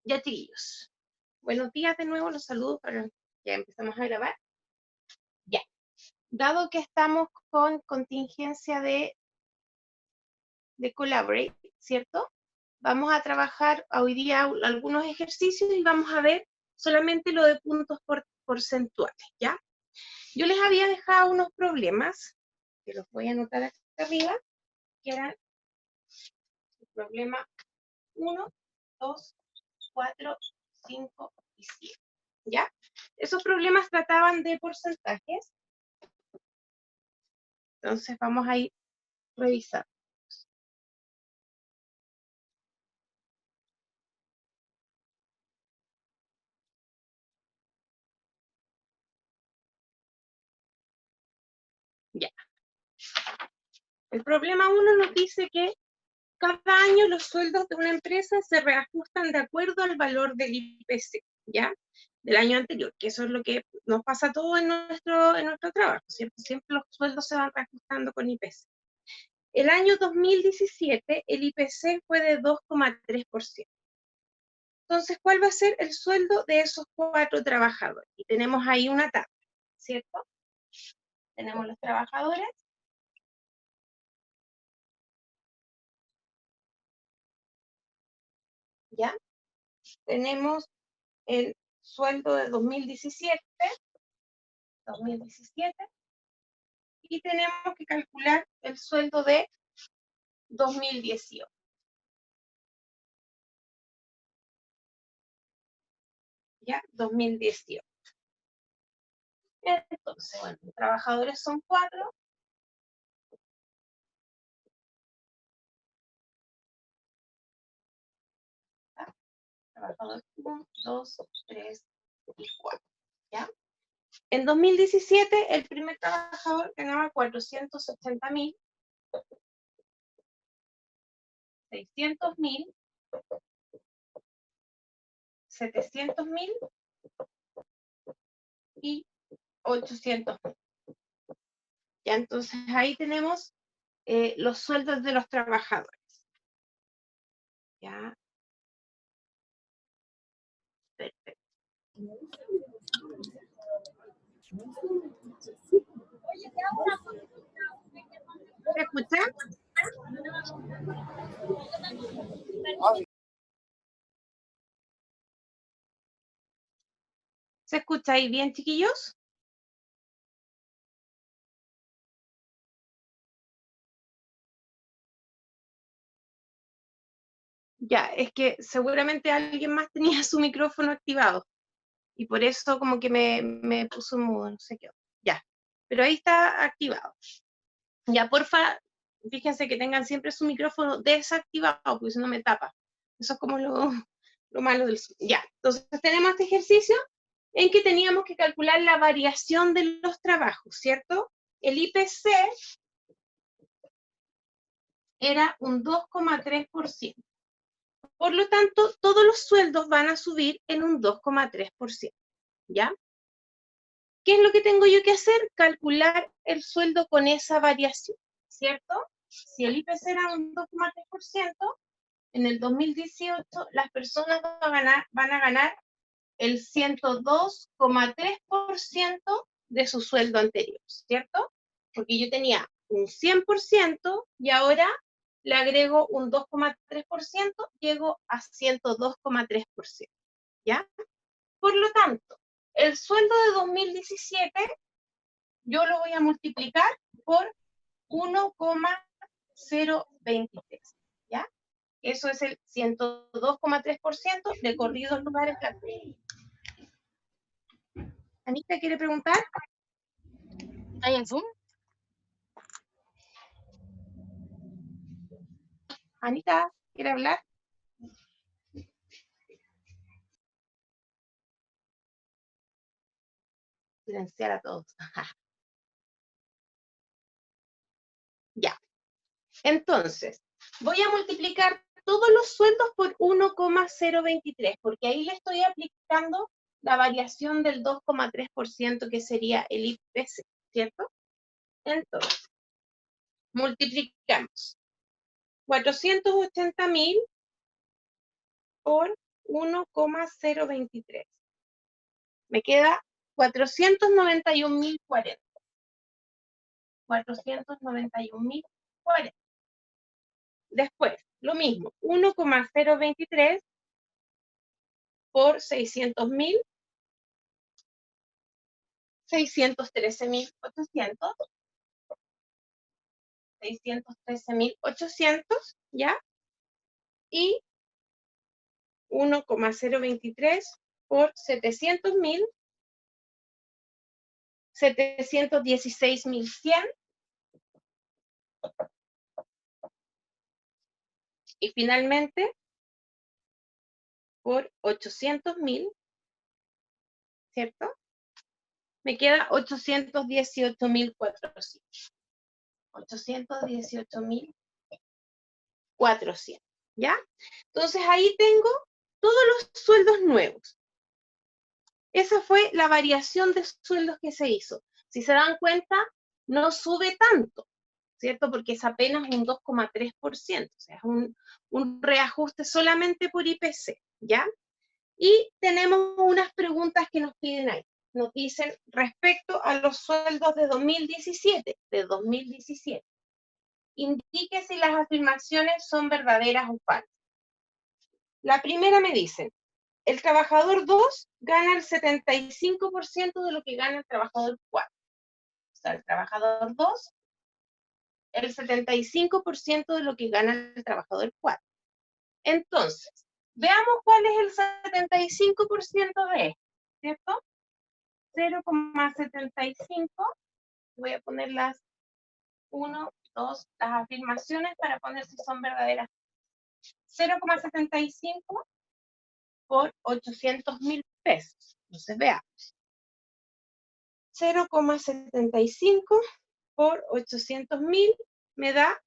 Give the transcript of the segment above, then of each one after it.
Ya, chiquillos. Buenos días de nuevo, los saludo para que empezamos a grabar. Ya. Dado que estamos con contingencia de Collaborate, ¿cierto? Vamos a trabajar hoy día algunos ejercicios y vamos a ver solamente lo de puntos porcentuales, ¿ya? Yo les había dejado unos problemas, que los voy a anotar acá arriba, que eran el problema 1, 2, 4, 5 y 7, ¿ya? Esos problemas trataban de porcentajes. Entonces vamos a ir revisando. Ya. El problema 1 nos dice que cada año los sueldos de una empresa se reajustan de acuerdo al valor del IPC, ¿ya? Del año anterior, que eso es lo que nos pasa a todos en nuestro trabajo, ¿cierto? Siempre los sueldos se van reajustando con IPC. El año 2017, el IPC fue de 2,3%. Entonces, ¿cuál va a ser el sueldo de esos 4 trabajadores? Y tenemos ahí una tabla, ¿cierto? Tenemos los trabajadores. ¿Ya? Tenemos el sueldo de 2017, y tenemos que calcular el sueldo de 2018. ¿Ya? 2018. Entonces, bueno, los trabajadores son 4. ¿Ya? Trabajadores 1, 2, 3 y 4. ¿Ya? En 2017, el primer trabajador ganaba 480.000, 600.000, 700.000 y 800.000. Ya, entonces ahí tenemos los sueldos de los trabajadores. Ya. Perfecto. ¿Se escucha? ¿Se escucha ahí bien, chiquillos? Ya, es que seguramente alguien más tenía su micrófono activado y por eso como que me puso en mudo, no sé qué. Ya, pero ahí está activado. Ya, porfa, fíjense que tengan siempre su micrófono desactivado, porque si no me tapa. Eso es como lo malo del Zoom. Ya, entonces tenemos este ejercicio en que teníamos que calcular la variación de los trabajos, ¿cierto? El IPC era un 2,3%. Por lo tanto, todos los sueldos van a subir en un 2,3%, ¿ya? ¿Qué es lo que tengo yo que hacer? Calcular el sueldo con esa variación, ¿cierto? Si el IPC era un 2,3%, en el 2018 las personas van a ganar el 102,3% de su sueldo anterior, ¿cierto? Porque yo tenía un 100% y ahora le agrego un 2,3%, llego a 102,3%, ¿ya? Por lo tanto, el sueldo de 2017 yo lo voy a multiplicar por 1,023, ¿ya? Eso es el 102,3% de corridos lugares blancos. Anita, ¿quiere preguntar? ¿Hay en Zoom? Anita, ¿quiere hablar? Silenciar a todos. Ya. Entonces, voy a multiplicar todos los sueldos por 1,023, porque ahí le estoy aplicando la variación del 2,3% que sería el IPC, ¿cierto? Entonces, multiplicamos 480.000 por 1,023. Me queda 491.040. 491.040. Después, lo mismo, 1,023 por 600.000, 613.800, 613.800, ¿ya? Y 1,023 por 700.000, 716.100, y finalmente por 800.000, ¿cierto? Me queda 818.400. 818.400, ¿ya? Entonces ahí tengo todos los sueldos nuevos. Esa fue la variación de sueldos que se hizo. Si se dan cuenta, no sube tanto, ¿cierto? Porque es apenas un 2,3%, o sea, es un reajuste solamente por IPC, ¿ya? Y tenemos unas preguntas que nos piden ahí. Nos dicen respecto a los sueldos de 2017, indique si las afirmaciones son verdaderas o falsas. La primera me dice, el trabajador 2 gana el 75% de lo que gana el trabajador 4. O sea, el trabajador 2, el 75% de lo que gana el trabajador 4. Entonces, veamos cuál es el 75% de esto, ¿cierto? 0,75, voy a poner las 1, 2, las afirmaciones para poner si son verdaderas. 0,75 por 800.000 pesos. Entonces veamos. 0,75 por 800.000 me da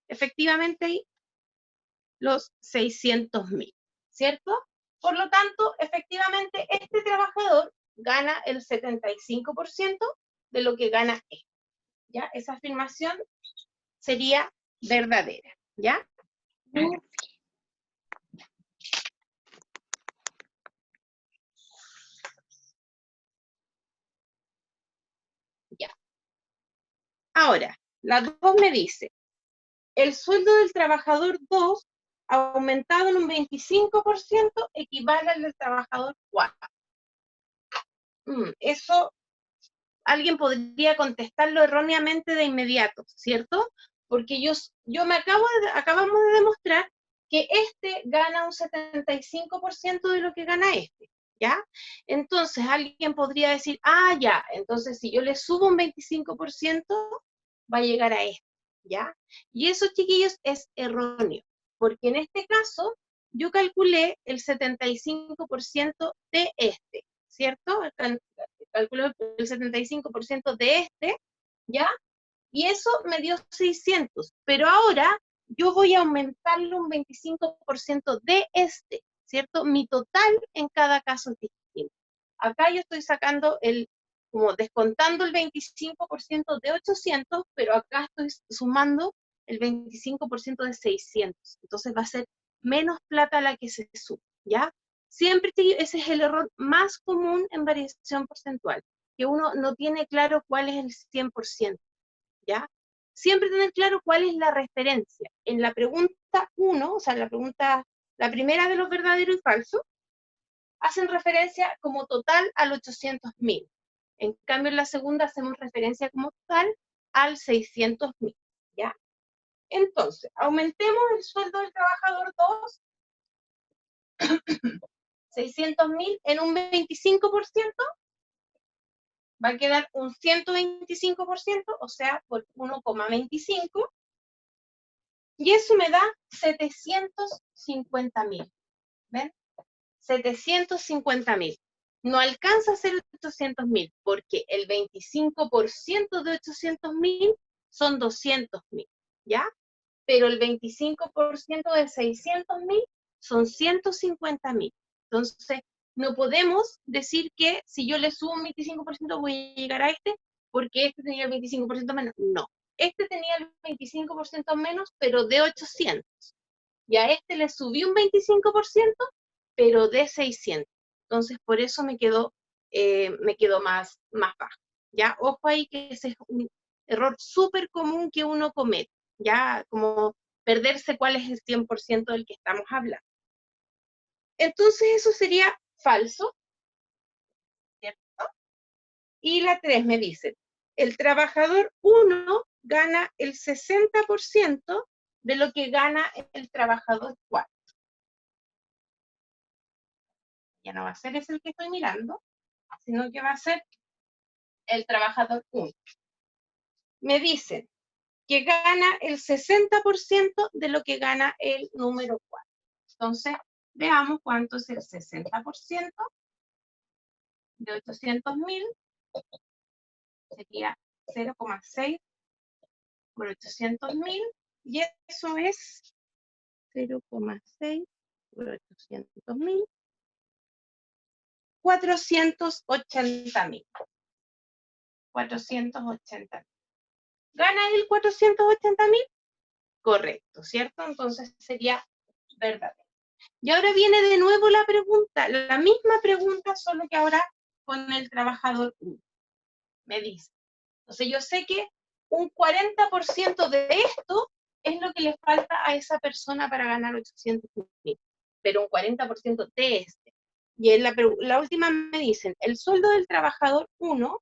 efectivamente los 600.000, ¿cierto? Por lo tanto, efectivamente, este trabajador gana el 75% de lo que gana este. ¿Ya? Esa afirmación sería verdadera, ¿ya? Ya. Ahora, la 2 me dice, el sueldo del trabajador 2 aumentado en un 25% equivale al del trabajador 4. Eso alguien podría contestarlo erróneamente de inmediato, ¿cierto? Porque acabamos de demostrar que este gana un 75% de lo que gana este, ¿ya? Entonces alguien podría decir, ya, entonces si yo le subo un 25%, va a llegar a este, ¿ya? Y eso, chiquillos, es erróneo, porque en este caso yo calculé el 75% de este, ¿cierto? Calculo el 75% de este, ¿ya? Y eso me dio 600, pero ahora yo voy a aumentarle un 25% de este, ¿cierto? Mi total en cada caso es distinto. Acá yo estoy sacando como descontando el 25% de 800, pero acá estoy sumando el 25% de 600. Entonces va a ser menos plata la que se suma, ¿ya? Siempre ese es el error más común en variación porcentual, que uno no tiene claro cuál es el 100%, ¿ya? Siempre tener claro cuál es la referencia. En la pregunta 1, o sea, en la primera de los verdaderos y falsos, hacen referencia como total al 800.000. En cambio, en la segunda hacemos referencia como total al 600.000, ¿ya? Entonces, aumentemos el sueldo del trabajador 2, 600.000 en un 25%, va a quedar un 125%, o sea, por 1,25, y eso me da 750.000. ¿Ven? 750.000. No alcanza a ser 800.000, porque el 25% de 800.000 son 200.000, ¿ya? Pero el 25% de 600.000 son 150.000. Entonces, no podemos decir que si yo le subo un 25% voy a llegar a este, porque este tenía el 25% menos. No, este tenía el 25% menos, pero de 800. Y a este le subí un 25%, pero de 600. Entonces, por eso me quedó más bajo. ¿Ya? Ojo ahí que ese es un error súper común que uno comete, ¿ya? Como perderse cuál es el 100% del que estamos hablando. Entonces, eso sería falso, ¿cierto? Y la 3 me dice, el trabajador 1 gana el 60% de lo que gana el trabajador 4. Ya no va a ser ese el que estoy mirando, sino que va a ser el trabajador 1. Me dicen que gana el 60% de lo que gana el número 4. Entonces, veamos cuánto es el 60% de 800.000. Sería 0,6 por 800.000, y eso es 0,6 por 800.000, 480.000. 480.000. ¿Gana él 480.000? Correcto, ¿cierto? Entonces sería verdadero. Y ahora viene de nuevo la pregunta, la misma pregunta, solo que ahora con el trabajador 1. Me dice, entonces yo sé que un 40% de esto es lo que le falta a esa persona para ganar 800.000, pero un 40% de este. Y en la última me dicen, el sueldo del trabajador 1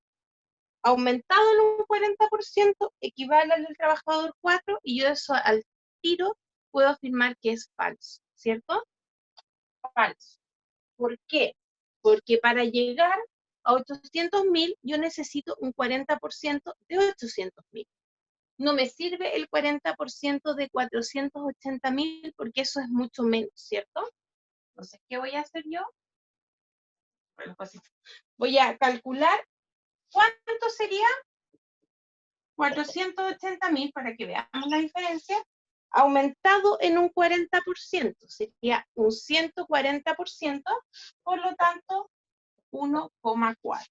aumentado en un 40% equivale al del trabajador 4, y yo eso al tiro puedo afirmar que es falso, ¿cierto? Falso. ¿Por qué? Porque para llegar a 800.000 yo necesito un 40% de 800.000. No me sirve el 40% de 480.000 porque eso es mucho menos, ¿cierto? Entonces, ¿qué voy a hacer yo? Bueno, pues voy a calcular cuánto sería 480.000 para que veamos la diferencia, aumentado en un 40%, sería un 140%, por lo tanto, 1,4.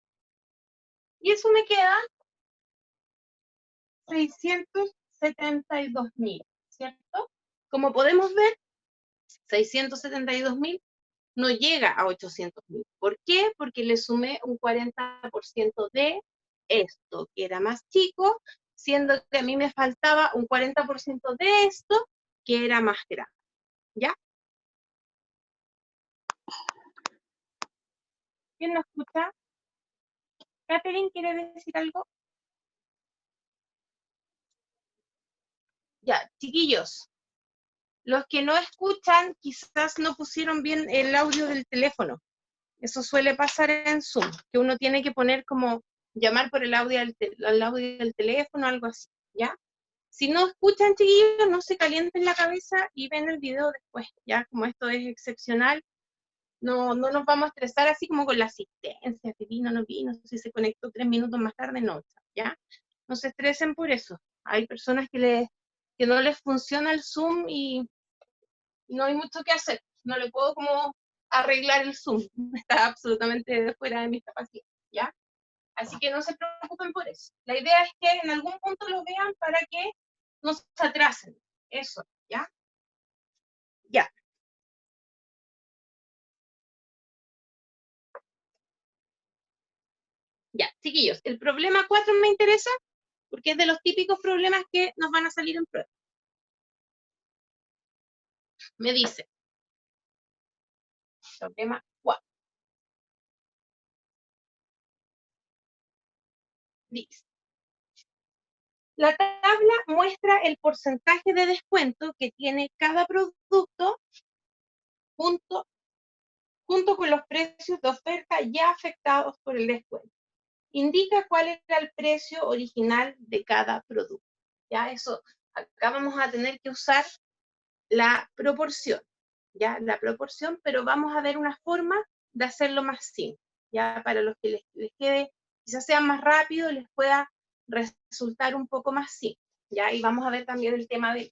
Y eso me queda 672.000, ¿cierto? Como podemos ver, 672.000 no llega a 800.000. ¿Por qué? Porque le sumé un 40% de esto, que era más chico, siendo que a mí me faltaba un 40% de esto, que era más grande. ¿Ya? ¿Quién no escucha? ¿Catherine quiere decir algo? Ya, chiquillos, los que no escuchan quizás no pusieron bien el audio del teléfono. Eso suele pasar en Zoom, que uno tiene que poner como llamar por el audio del teléfono, algo así, ¿ya? Si no escuchan, chiquillos, no se calienten la cabeza y ven el video después, ¿ya? Como esto es excepcional, no nos vamos a estresar así como con la asistencia, si vino, no vino, si se conectó 3 minutos más tarde, no, ¿ya? No se estresen por eso. Hay personas que no les funciona el Zoom y no hay mucho que hacer. No le puedo como arreglar el Zoom. Está absolutamente fuera de mi capacidad, ¿ya? Así que no se preocupen por eso. La idea es que en algún punto lo vean para que no se atrasen. Eso, ¿ya? Ya. Ya, chiquillos, el problema 4 me interesa porque es de los típicos problemas que nos van a salir en prueba. Me dice, problema 4. Dice, la tabla muestra el porcentaje de descuento que tiene cada producto junto con los precios de oferta ya afectados por el descuento. Indica cuál era el precio original de cada producto. Ya eso, acá vamos a tener que usar la proporción, ya la proporción, pero vamos a ver una forma de hacerlo más simple, ya para los que les quede, quizás sea más rápido, les pueda resultar un poco más simple, ya, y vamos a ver también el tema de.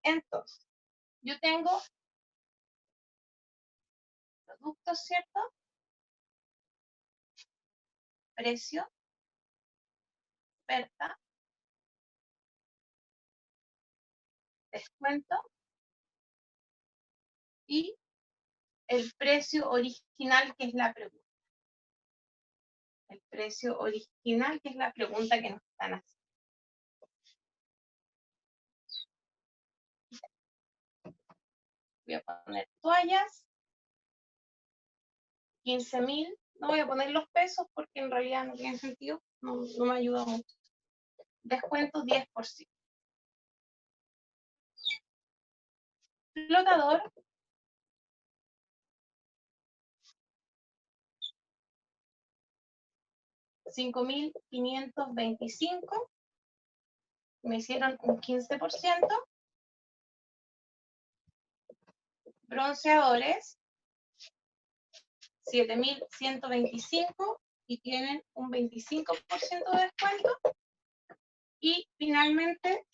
Entonces, yo tengo productos, ¿cierto? Precio, oferta, descuento y el precio original, que es la pregunta. El precio original, que es la pregunta que nos están haciendo. Voy a poner toallas. 15.000. No voy a poner los pesos porque en realidad no tiene sentido. No me ayuda mucho. Descuento 10%. Flotador. 5.525. Me hicieron un 15%. Bronceadores. 7.125 y tienen un 25% de descuento. Y finalmente,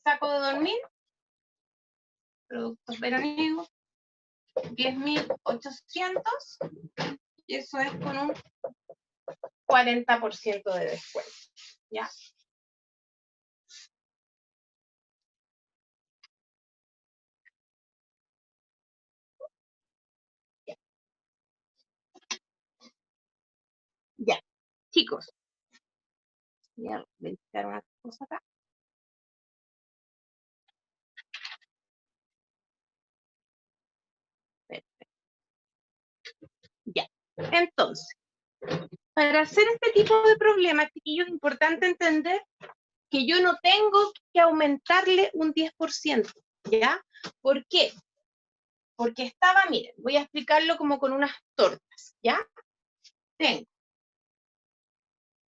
saco de dormir, productos veraniegos, 10.800, y eso es con un 40% de descuento. ¿Ya? Ya, chicos. Voy a verificar una cosa acá. Perfecto. Ya, entonces, para hacer este tipo de problemas, chiquillos, es importante entender que yo no tengo que aumentarle un 10%, ¿ya? ¿Por qué? Porque estaba, miren, voy a explicarlo como con unas tortas, ¿ya?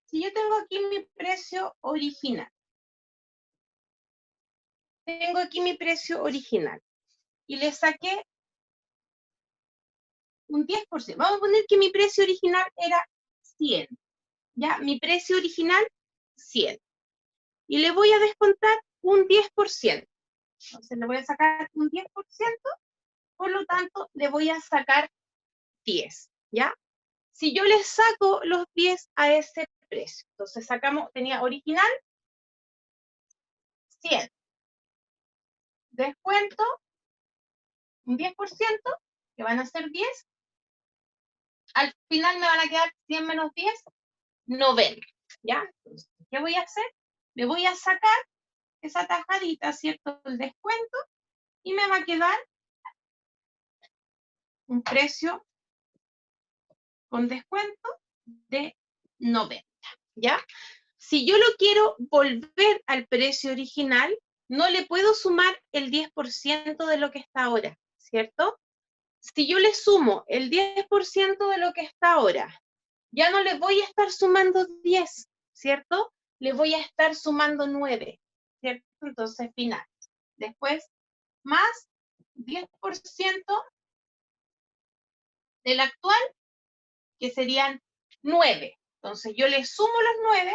Si yo tengo aquí mi precio original, y le saqué un 10%, vamos a poner que mi precio original era 100, ¿ya? Mi precio original, 100. Y le voy a descontar un 10%. Entonces le voy a sacar un 10%, por lo tanto le voy a sacar 10, ¿ya? Si yo le saco los 10 a ese precio, entonces sacamos, tenía original, 100. Descuento, un 10%, que van a ser 10. Al final me van a quedar 100 menos 10, 90, ¿ya? Entonces, ¿qué voy a hacer? Me voy a sacar esa tajadita, ¿cierto? El descuento, y me va a quedar un precio con descuento de 90, ¿ya? Si yo lo quiero volver al precio original, no le puedo sumar el 10% de lo que está ahora, ¿cierto? Si yo le sumo el 10% de lo que está ahora, ya no le voy a estar sumando 10, ¿cierto? Le voy a estar sumando 9, ¿cierto? Entonces, final. Después, más 10% del actual, que serían 9. Entonces, yo le sumo los 9,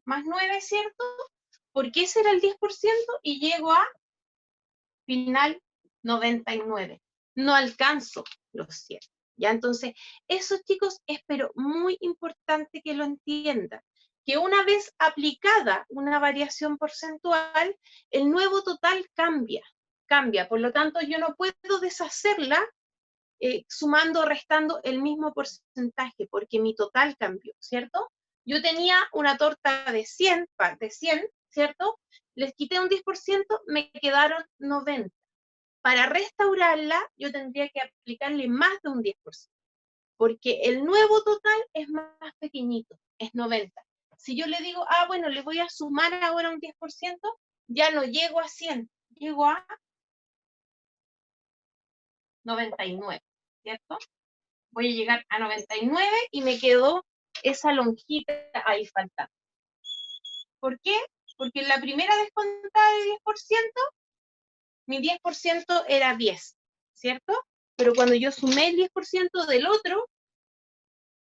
más 9, ¿cierto? Porque ese era el 10% y llego a final 99. No alcanzo los 100. ¿Ya? Entonces, eso, chicos, es pero muy importante que lo entiendan. Que una vez aplicada una variación porcentual, el nuevo total cambia. Por lo tanto, yo no puedo deshacerla sumando o restando el mismo porcentaje, porque mi total cambió, ¿cierto? Yo tenía una torta de 100, ¿cierto? Les quité un 10%, me quedaron 90. Para restaurarla, yo tendría que aplicarle más de un 10%, porque el nuevo total es más pequeñito, es 90. Si yo le digo, bueno, le voy a sumar ahora un 10%, ya no llego a 100, llego a 99, ¿cierto? Voy a llegar a 99 y me quedó esa lonjita ahí faltando. ¿Por qué? Porque en la primera descontada de 10%, mi 10% era 10, ¿cierto? Pero cuando yo sumé el 10% del otro,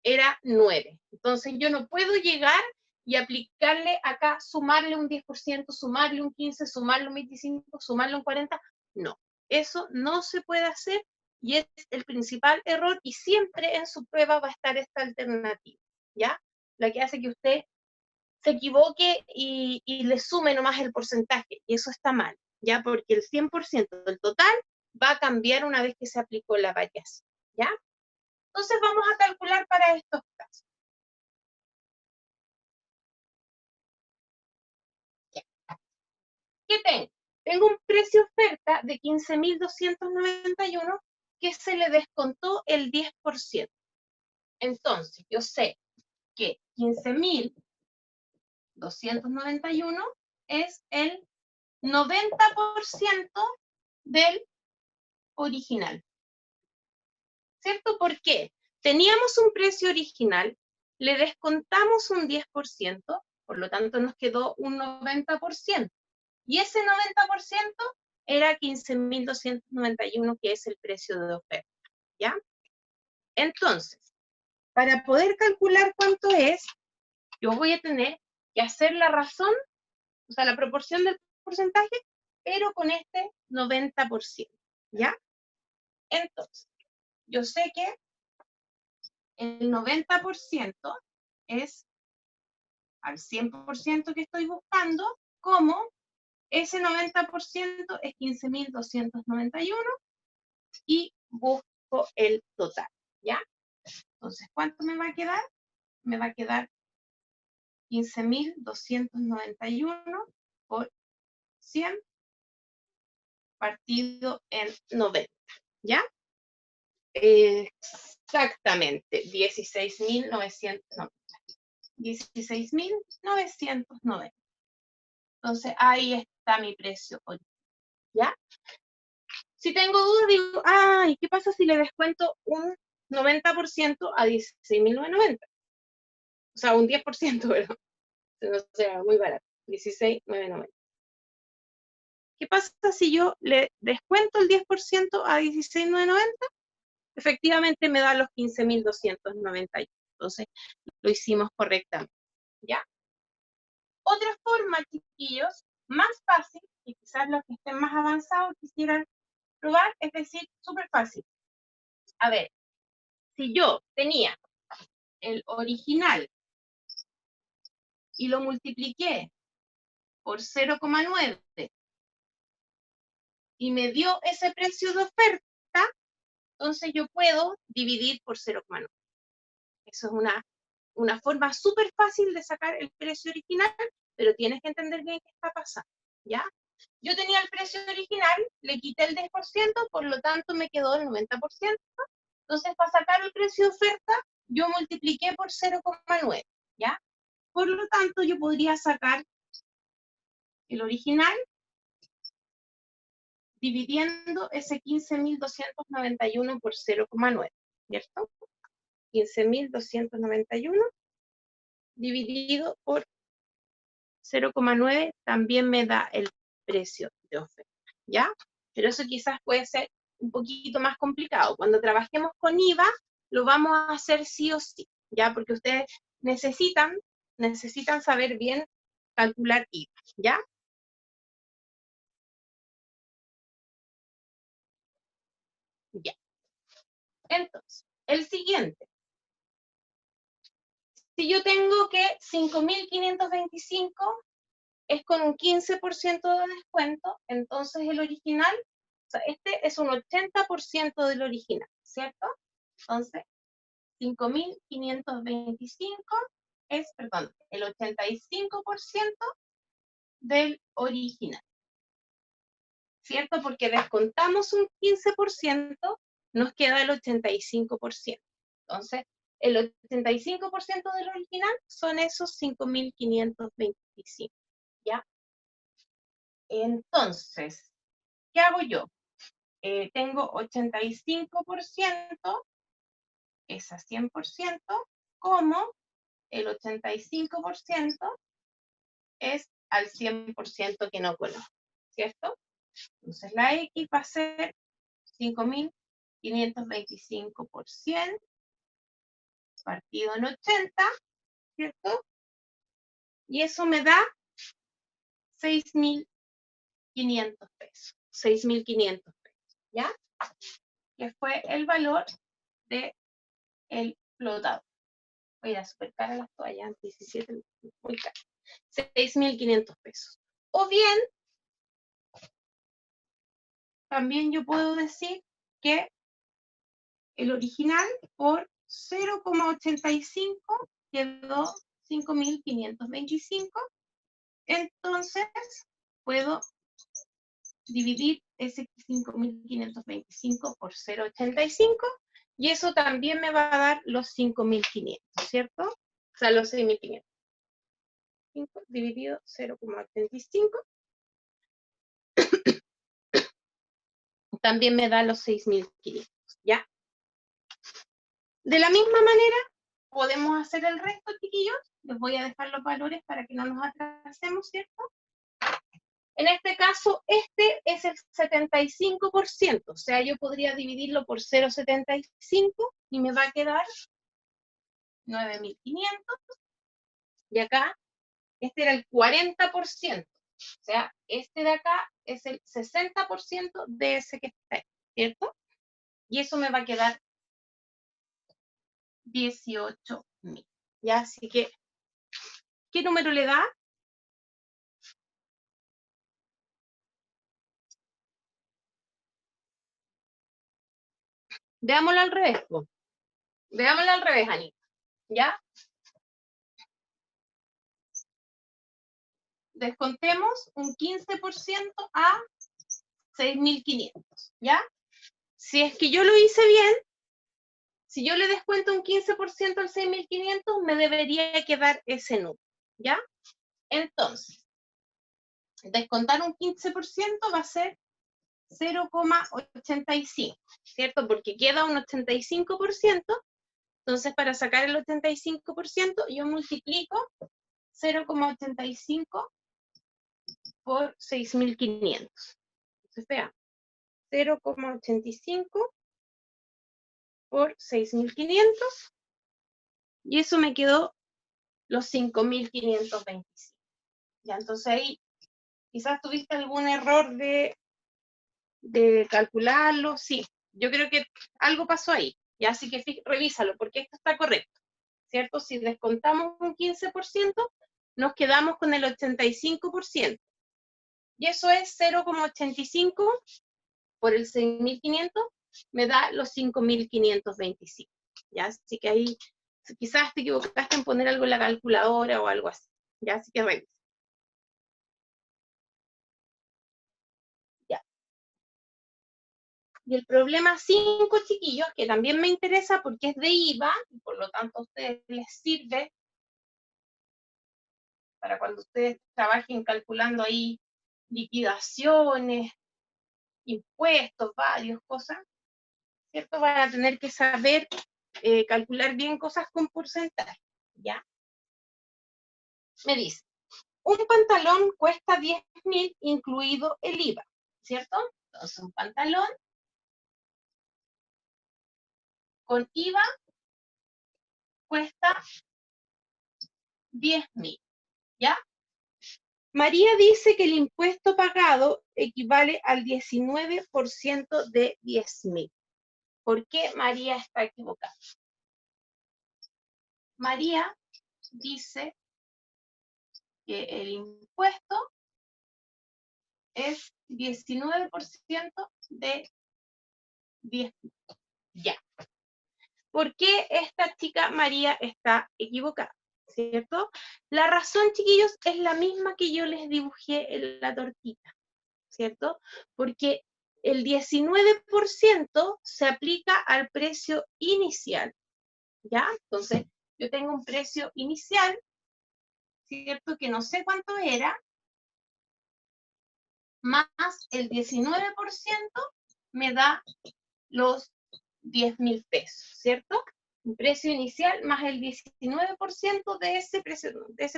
era 9. Entonces yo no puedo llegar y aplicarle acá, sumarle un 10%, sumarle un 15%, sumarle un 25%, sumarle un 40%. No, eso no se puede hacer y es el principal error y siempre en su prueba va a estar esta alternativa, ¿ya? La que hace que usted se equivoque y le sume nomás el porcentaje, y eso está mal. ya, porque el 100% del total va a cambiar una vez que se aplicó la variación, ¿ya? Entonces vamos a calcular para estos casos. Ya. ¿Qué tengo? Tengo un precio oferta de 15.291 que se le descontó el 10%. Entonces, yo sé que 15.291 es el 90% del original. ¿Cierto? ¿Por qué? Teníamos un precio original, le descontamos un 10%, por lo tanto nos quedó un 90%. Y ese 90% era 15.291, que es el precio de oferta, ¿ya? Entonces, para poder calcular cuánto es, yo voy a tener que hacer la razón, o sea, la proporción del porcentaje, pero con este 90%, ¿ya? Entonces, yo sé que el 90% es al 100% que estoy buscando, como ese 90% es 15.291 y busco el total, ¿ya? Entonces, ¿cuánto me va a quedar? Me va a quedar 15.291 por 100 partido en 90, ¿ya? Exactamente, 16.990. 16.990. Entonces, ahí está mi precio hoy, ¿ya? Si tengo dudas, digo, ay, ¿qué pasa si le descuento un 90% a 16.990? O sea, un 10%, ¿verdad? No sea muy barato, 16.990. ¿Qué pasa si yo le descuento el 10% a 16.990? Efectivamente me da los 15.291. Entonces, lo hicimos correctamente, ¿ya? Otra forma, chiquillos, más fácil, y quizás los que estén más avanzados quisieran probar, es decir, súper fácil. A ver, si yo tenía el original y lo multipliqué por 0,9 y me dio ese precio de oferta, entonces yo puedo dividir por 0,9. Eso es una forma súper fácil de sacar el precio original, pero tienes que entender bien qué está pasando, ¿ya? Yo tenía el precio original, le quité el 10%, por lo tanto me quedó el 90%. Entonces, para sacar el precio de oferta, yo multipliqué por 0,9, ¿ya? Por lo tanto, yo podría sacar el original dividiendo ese 15.291 por 0,9, ¿cierto? 15.291 dividido por 0,9 también me da el precio de oferta, ¿ya? Pero eso quizás puede ser un poquito más complicado. Cuando trabajemos con IVA, lo vamos a hacer sí o sí, ¿ya? Porque ustedes necesitan saber bien calcular IVA, ¿ya? Ya. Entonces, el siguiente. Si yo tengo que 5.525 es con un 15% de descuento, entonces el original, o sea, este es un 80% del original, ¿cierto? Entonces, 5.525 es, perdón, el 85% del original, ¿cierto? Porque descontamos un 15%, nos queda el 85%. Entonces, el 85% del original son esos 5.525, ¿ya? Entonces, ¿qué hago yo? Tengo 85%, es a 100%, como el 85% es al 100% que no conozco, ¿cierto? Entonces la X va a ser 5.525 por 100 partido en 80, ¿cierto? Y eso me da 6.500 pesos. 6.500 pesos, ¿ya? Que fue el valor del flotador. Oiga, súper cara las toallas, 17, muy cara. 6.500 pesos. O bien, también yo puedo decir que el original por 0,85 quedó 5.525. Entonces, puedo dividir ese 5.525 por 0,85 y eso también me va a dar los 5.500, ¿cierto? O sea, los 6.500. 5 dividido 0,85 también me da los 6.500, ¿ya? De la misma manera, podemos hacer el resto, chiquillos. Les voy a dejar los valores para que no nos atrasemos, ¿cierto? En este caso, este es el 75%, o sea, yo podría dividirlo por 0,75 y me va a quedar 9.500. Y acá, este era el 40%, o sea, este de acá es el 60% de ese que está ahí, ¿cierto? Y eso me va a quedar 18.000. ¿Ya? Así que, ¿qué número le da? Veámoslo al revés, po. Veámoslo al revés, Anita. ¿Ya? Descontemos un 15% a 6.500, ¿ya? Si es que yo lo hice bien, si yo le descuento un 15% al 6.500, me debería quedar ese número, ¿ya? Entonces, descontar un 15% va a ser 0,85, ¿cierto? Porque queda un 85%, entonces para sacar el 85% yo multiplico 0,85 por 6.500. Entonces, vean, 0,85 por 6.500 y eso me quedó los 5.525. Ya, entonces ahí quizás tuviste algún error de calcularlo, sí, yo creo que algo pasó ahí, ya, así que revísalo, porque esto está correcto, ¿cierto? Si descontamos un 15%, nos quedamos con el 85%, y eso es 0,85 por el 6.500, me da los 5.525, ya, así que ahí quizás te equivocaste en poner algo en la calculadora o algo así, ya, así que revisa. Y el problema 5, chiquillos, que también me interesa porque es de IVA, y por lo tanto a ustedes les sirve para cuando ustedes trabajen calculando ahí liquidaciones, impuestos, varias cosas, ¿cierto? Van a tener que saber calcular bien cosas con porcentaje, ¿ya? Me dice, un pantalón cuesta 10.000 incluido el IVA, ¿cierto? Entonces un pantalón con IVA cuesta 10.000, ¿ya? María dice que el impuesto pagado equivale al 19% de 10.000. ¿Por qué María está equivocada? María dice que el impuesto es 19% de 10.000. Ya. ¿Por qué esta chica María está equivocada? ¿Cierto? La razón, chiquillos, es la misma que yo les dibujé en la tortita, ¿cierto? Porque el 19% se aplica al precio inicial, ¿ya? Entonces, yo tengo un precio inicial, ¿cierto? Que no sé cuánto era, más el 19% me da los 10.000 pesos, ¿cierto? Un precio inicial más el 19% de ese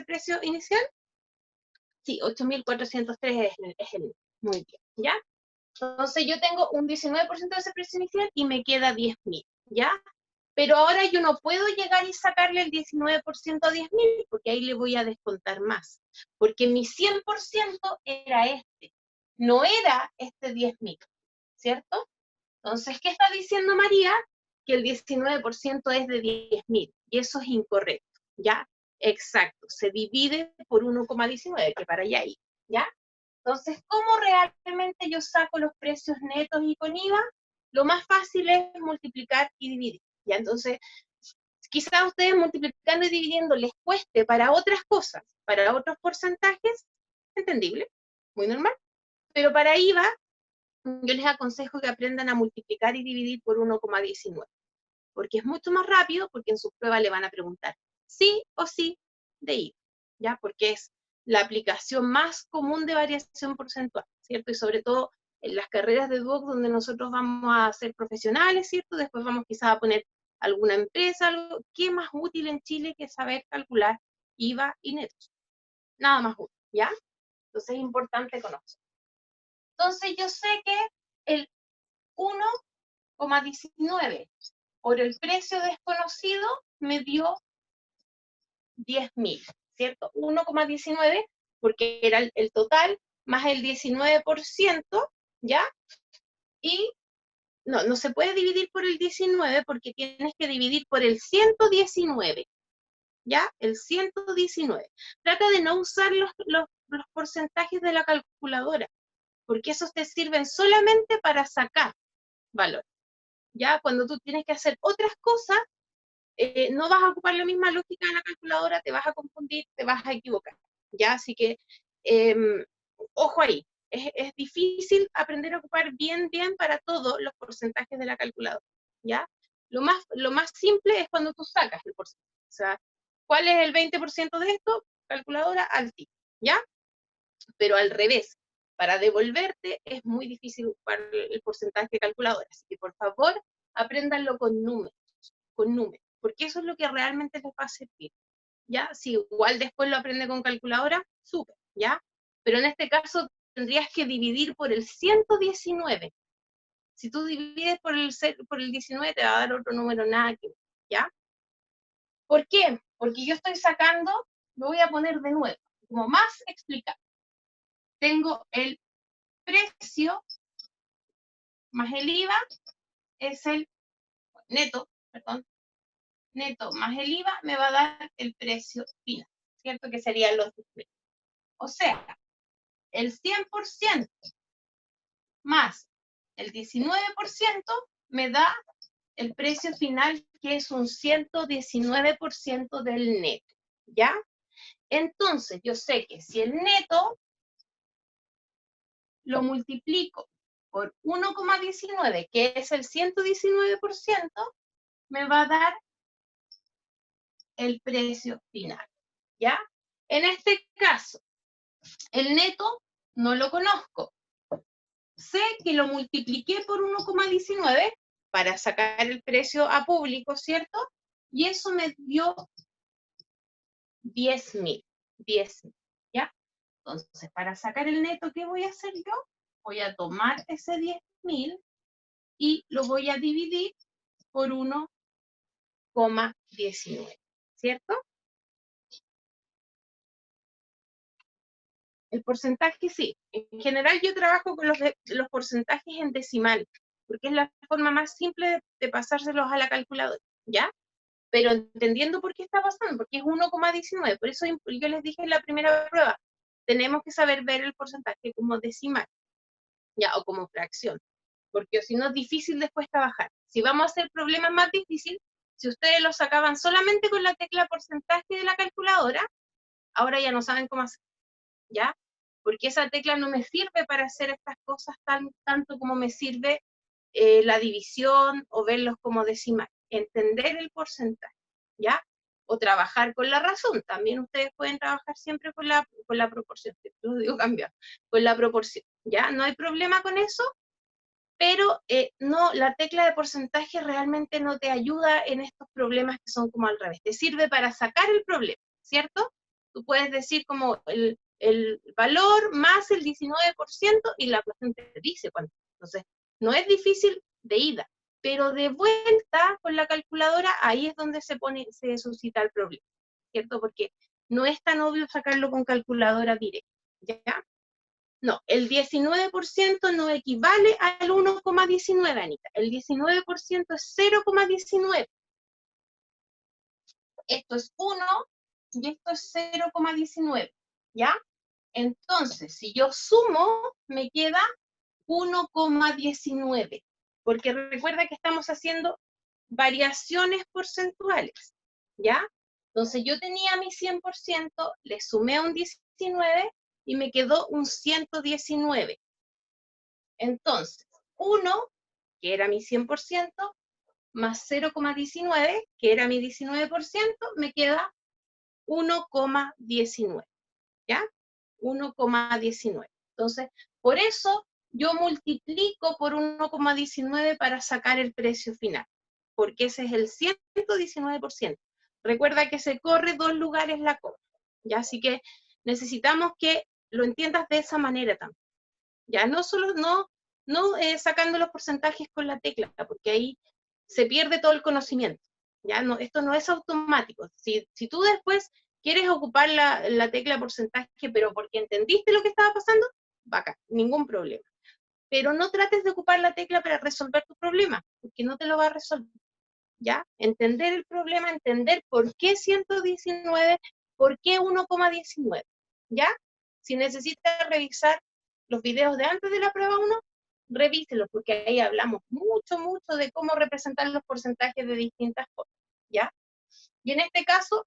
precio inicial. Sí, 8.403 es el muy bien, ¿ya? Entonces yo tengo un 19% de ese precio inicial y me queda 10.000, ¿ya? Pero ahora yo no puedo llegar y sacarle el 19% a 10.000 porque ahí le voy a descontar más. Porque mi 100% era este, no era este 10.000, ¿cierto? Entonces, ¿qué está diciendo María? Que el 19% es de 10.000 y eso es incorrecto, ¿ya? Exacto, se divide por 1,19, que para allá hay, ¿ya? Entonces, ¿cómo realmente yo saco los precios netos y con IVA? Lo más fácil es multiplicar y dividir, ¿ya? Entonces, quizás a ustedes multiplicando y dividiendo les cueste para otras cosas, para otros porcentajes, entendible, muy normal, pero para IVA, yo les aconsejo que aprendan a multiplicar y dividir por 1,19, porque es mucho más rápido, porque en su prueba le van a preguntar sí o sí de IVA, ¿ya? Porque es la aplicación más común de variación porcentual, ¿cierto? Y sobre todo en las carreras de Duoc, donde nosotros vamos a ser profesionales, ¿cierto? Después vamos quizás a poner alguna empresa, algo. ¿Qué más útil en Chile que saber calcular IVA y netos? Nada más útil, ¿ya? Entonces es importante conocer. Entonces yo sé que el 1,19 por el precio desconocido me dio 10.000, ¿cierto? 1,19 porque era el total más el 19%, ¿ya? Y no se puede dividir por el 19 porque tienes que dividir por el 119, ¿ya? El 119. Trata de no usar los porcentajes de la calculadora, porque esos te sirven solamente para sacar valor. Ya cuando tú tienes que hacer otras cosas, no vas a ocupar la misma lógica de la calculadora, te vas a confundir, te vas a equivocar. Ya, así que, ojo ahí, es difícil aprender a ocupar bien para todos los porcentajes de la calculadora. ¿Ya? Lo más simple es cuando tú sacas el porcentaje. O sea, ¿cuál es el 20% de esto? Calculadora al tiro, ¿ya? Pero al revés, para devolverte es muy difícil ocupar el porcentaje de calculadora. Así que por favor, apréndanlo con números, porque eso es lo que realmente les va a servir. ¿Ya? Si igual después lo aprende con calculadora, súper, ¿ya? Pero en este caso tendrías que dividir por el 119. Si tú divides por el 19 te va a dar otro número nada que ver, ¿ya? ¿Por qué? Porque yo estoy sacando, lo voy a poner de nuevo, como más explicado. Tengo el precio más el IVA, es el neto, perdón, neto más el IVA me va a dar el precio final, ¿cierto? Que serían los 10.000. O sea, el 100% más el 19% me da el precio final, que es un 119% del neto, ¿ya? Entonces, yo sé que si el neto lo multiplico por 1,19, que es el 119%, me va a dar el precio final, ¿ya? En este caso, el neto no lo conozco. Sé que lo multipliqué por 1,19 para sacar el precio a público, ¿cierto? Y eso me dio 10.000, ¿ya? Entonces, para sacar el neto, ¿qué voy a hacer yo? Voy a tomar ese 10.000 y lo voy a dividir por 1,19, ¿cierto? El porcentaje sí. En general yo trabajo con los porcentajes en decimal, porque es la forma más simple de pasárselos a la calculadora, ¿ya? Pero entendiendo por qué está pasando, porque es 1,19, por eso yo les dije en la primera prueba, tenemos que saber ver el porcentaje como decimal, ¿ya? O como fracción, porque si no es difícil después trabajar. Si vamos a hacer problemas más difíciles, si ustedes lo sacaban solamente con la tecla porcentaje de la calculadora, ahora ya no saben cómo hacer, ¿ya? Porque esa tecla no me sirve para hacer estas cosas tanto como me sirve la división o verlos como decimal. Entender el porcentaje, ¿ya? O trabajar con la razón. También ustedes pueden trabajar siempre con la proporción. Lo digo cambiar. Con la proporción, ¿ya? No hay problema con eso, pero no, la tecla de porcentaje realmente no te ayuda en estos problemas que son como al revés. Te sirve para sacar el problema, ¿cierto? Tú puedes decir como el valor más el 19% y la ecuación te dice cuánto. Entonces, no es difícil de ida, pero de vuelta con la calculadora, ahí es donde se suscita el problema, ¿cierto? Porque no es tan obvio sacarlo con calculadora directa, ¿ya? No, el 19% no equivale al 1,19, Anita. El 19% es 0,19. Esto es 1 y esto es 0,19, ¿ya? Entonces, si yo sumo, me queda 1,19, porque recuerda que estamos haciendo variaciones porcentuales, ¿ya? Entonces yo tenía mi 100%, le sumé un 19 y me quedó un 119. Entonces, 1, que era mi 100%, más 0,19, que era mi 19%, me queda 1,19, ¿ya? 1,19. Entonces, por eso yo multiplico por 1,19 para sacar el precio final, porque ese es el 119%. Recuerda que se corre 2 lugares la compra, ¿ya? Así que necesitamos que lo entiendas de esa manera también, ¿ya? No solo sacando los porcentajes con la tecla, porque ahí se pierde todo el conocimiento, ¿ya? No, esto no es automático. Si tú después quieres ocupar la tecla porcentaje, pero porque entendiste lo que estaba pasando, bacán, ningún problema. Pero no trates de ocupar la tecla para resolver tu problema, porque no te lo va a resolver, ¿ya? Entender el problema, entender por qué 119, por qué 1,19, ¿ya? Si necesitas revisar los videos de antes de la prueba 1, revíselos, porque ahí hablamos mucho de cómo representar los porcentajes de distintas cosas, ¿ya? Y en este caso,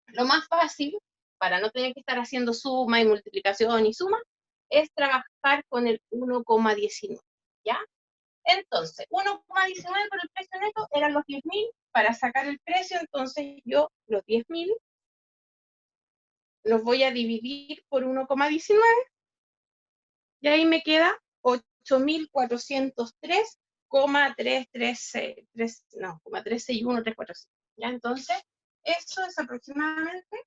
lo más fácil, para no tener que estar haciendo suma y multiplicación y suma, es trabajar con el 1,19, ¿ya? Entonces, 1,19 por el precio neto eran los 10.000. Para sacar el precio, entonces yo los 10.000 los voy a dividir por 1,19 y ahí me queda 8.403,313, no, 361,345. ¿Ya? Entonces, eso es aproximadamente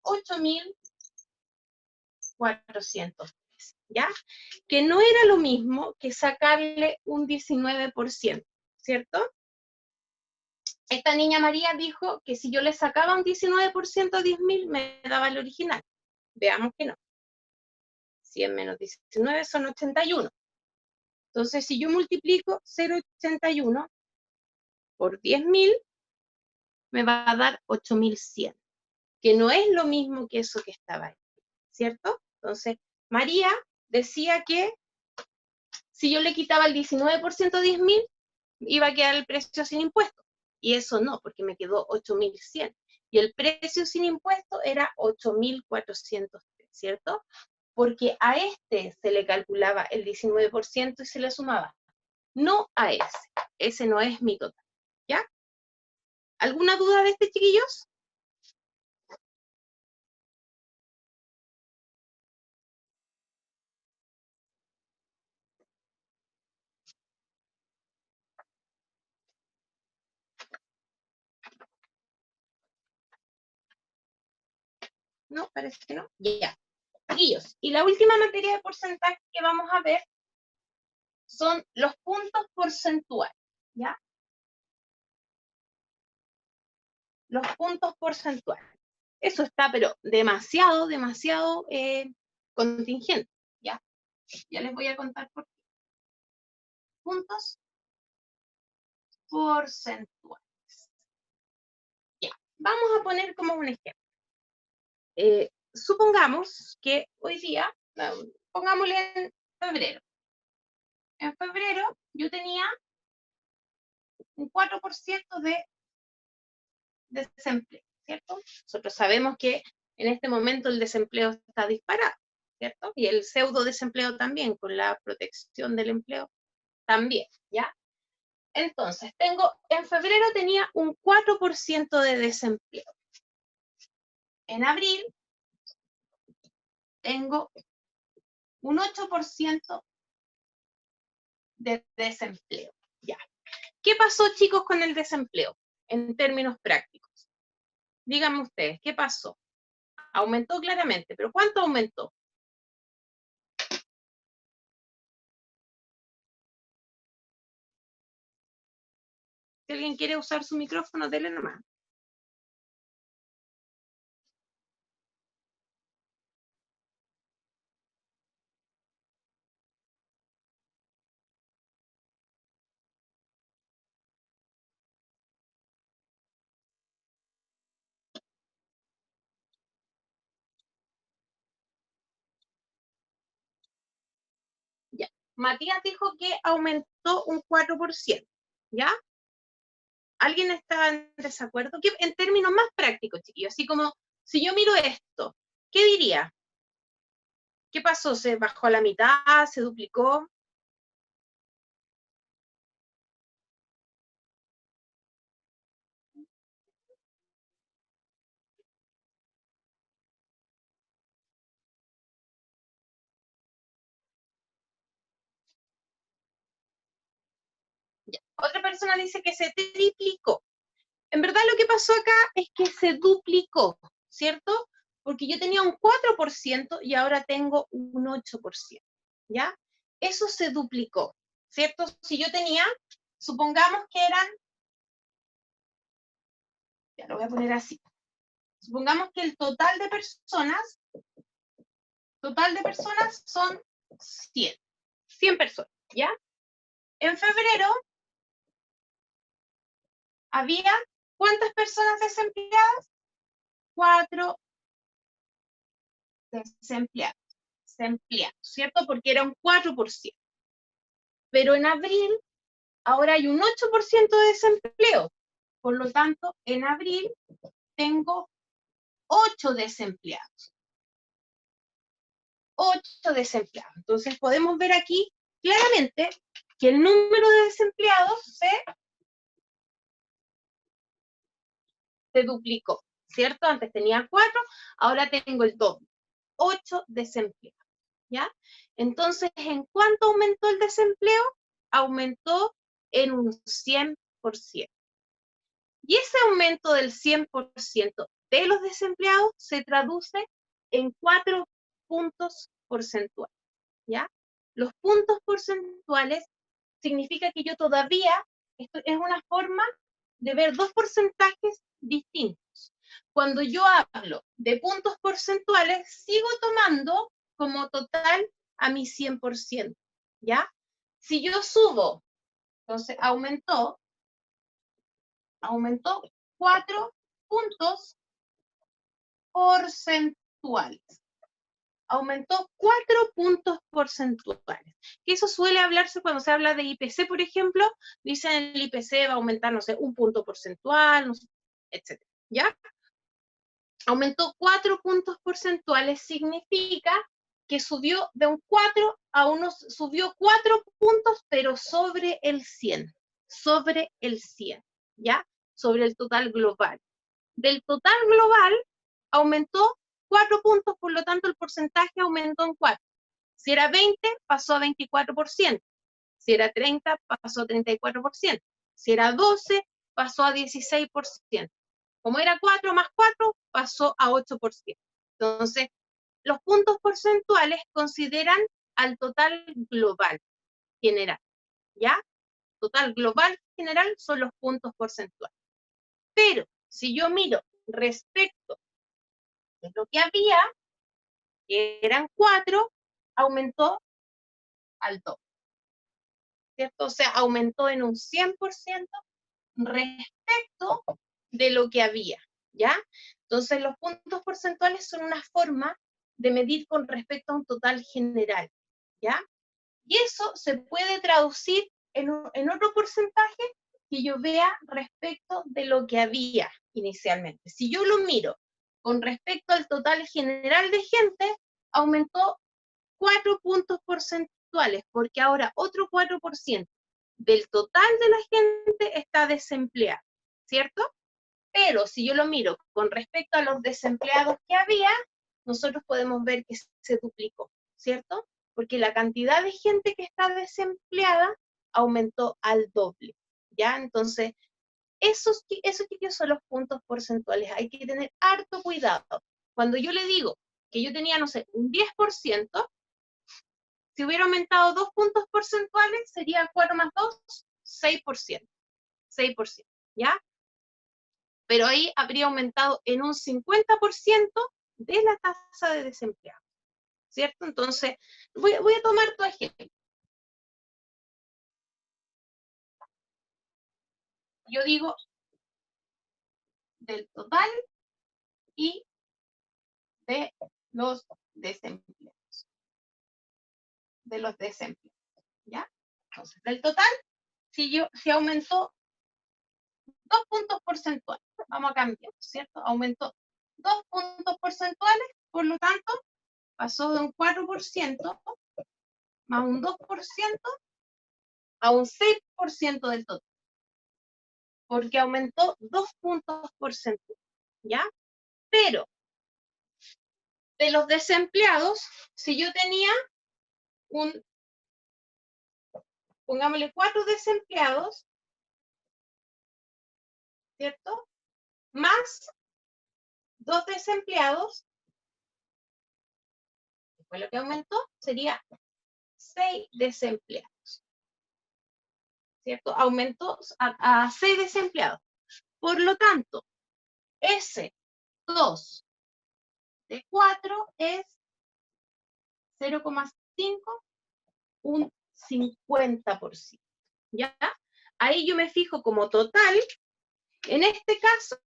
8.403, ¿ya? Que no era lo mismo que sacarle un 19%, ¿cierto? Esta niña María dijo que si yo le sacaba un 19% a 10.000, me daba el original. Veamos que no. 100 menos 19 son 81. Entonces, si yo multiplico 0,81 por 10.000, me va a dar 8.100, que no es lo mismo que eso que estaba ahí, ¿cierto? Entonces, María decía que si yo le quitaba el 19% a 10.000, iba a quedar el precio sin impuesto. Y eso no, porque me quedó 8.100. Y el precio sin impuesto era 8.400, ¿cierto? Porque a este se le calculaba el 19% y se le sumaba. No a ese. Ese no es mi total, ¿ya? ¿Alguna duda de este, chiquillos? No, parece que no. Ya. Chiquillos, y la última materia de porcentaje que vamos a ver son los puntos porcentuales, ¿ya? Los puntos porcentuales. Eso está, pero demasiado contingente, ¿ya? Ya les voy a contar por qué. Puntos porcentuales. Ya, vamos a poner como un ejemplo. Supongamos que hoy día, pongámosle en febrero. En febrero yo tenía un 4% de desempleo, ¿cierto? Nosotros sabemos que en este momento el desempleo está disparado, ¿cierto? Y el pseudo desempleo también, con la protección del empleo también, ¿ya? Entonces, en febrero tenía un 4% de desempleo. En abril tengo un 8% de desempleo, ¿ya? ¿Qué pasó, chicos, con el desempleo en términos prácticos? Díganme ustedes, ¿qué pasó? Aumentó claramente, pero ¿cuánto aumentó? Si alguien quiere usar su micrófono, dele nomás. Matías dijo que aumentó un 4%, ¿ya? ¿Alguien está en desacuerdo? ¿Qué, en términos más prácticos, chiquillos? Así como, si yo miro esto, ¿qué diría? ¿Qué pasó? ¿Se bajó a la mitad? ¿Se duplicó? Ya. Otra persona dice que se triplicó. En verdad lo que pasó acá es que se duplicó, ¿cierto? Porque yo tenía un 4% y ahora tengo un 8%, ¿ya? Eso se duplicó, ¿cierto? Si yo tenía, supongamos que eran, ya lo voy a poner así, supongamos que el total de personas son 100 personas, ¿ya? En febrero había, ¿cuántas personas desempleadas? 4 desempleados, ¿cierto? Porque era un 4%. Pero en abril ahora hay un 8% de desempleo. Por lo tanto, en abril tengo 8 desempleados. 8 desempleados. Entonces podemos ver aquí claramente que el número de desempleados se duplicó, ¿cierto? Antes tenía 4, ahora tengo el doble, 8 desempleados, ¿ya? Entonces, ¿en cuánto aumentó el desempleo? Aumentó en un 100%. Y ese aumento del 100% de los desempleados se traduce en 4 puntos porcentuales, ¿ya? Los puntos porcentuales significa que yo todavía, esto es una forma de ver dos porcentajes distintos. Cuando yo hablo de puntos porcentuales, sigo tomando como total a mi 100%, ¿ya? Si yo subo, entonces aumentó 4 puntos porcentuales. Aumentó 4 puntos porcentuales. Que eso suele hablarse cuando se habla de IPC, por ejemplo, dicen el IPC va a aumentar, no sé, un punto porcentual, no sé, etc. ¿Ya? Aumentó 4 puntos porcentuales, significa que subió de un 4 a unos, subió 4 puntos, pero sobre el 100, ¿ya? Sobre el total global. Del total global aumentó 4 puntos, por lo tanto el porcentaje aumentó en 4. Si era 20, pasó a 24%. Si era 30, pasó a 34%. Si era 12, pasó a 16%. Como era 4 más 4, pasó a 8%. Entonces, los puntos porcentuales consideran al total global general, ¿ya? Total global general son los puntos porcentuales. Pero si yo miro respecto de lo que había, que eran 4, aumentó al doble, ¿cierto? O sea, aumentó en un 100% respecto de lo que había, ¿ya? Entonces, los puntos porcentuales son una forma de medir con respecto a un total general, ¿ya? Y eso se puede traducir en otro porcentaje que yo vea respecto de lo que había inicialmente. Si yo lo miro con respecto al total general de gente, aumentó 4 puntos porcentuales, porque ahora otro 4% del total de la gente está desempleada, ¿cierto? Pero si yo lo miro con respecto a los desempleados que había, nosotros podemos ver que se duplicó, ¿cierto? Porque la cantidad de gente que está desempleada aumentó al doble, ¿ya? Entonces, esos son los puntos porcentuales. Hay que tener harto cuidado. Cuando yo le digo que yo tenía, no sé, un 10%, si hubiera aumentado 2 puntos porcentuales, sería 4 más 2, 6%. 6%, ¿ya? Pero ahí habría aumentado en un 50% de la tasa de desempleo, ¿cierto? Entonces, voy a tomar tu ejemplo. Yo digo del total y de los desempleados. De los desempleados, ¿ya? Entonces, del total, si aumentó 2 puntos porcentuales, vamos a cambiar, ¿cierto? Aumentó 2 puntos porcentuales, por lo tanto, pasó de un 4% más un 2% a un 6% del total, porque aumentó 2 puntos porcentuales, ¿ya? Pero, de los desempleados, si yo tenía pongámosle 4 desempleados, ¿cierto? Más 2 desempleados, después lo que aumentó sería 6 desempleados, ¿cierto? Aumentó a 6 desempleados. Por lo tanto, ese 2 de 4 es 0,5, un 50%, ¿ya? Ahí yo me fijo como total, en este caso,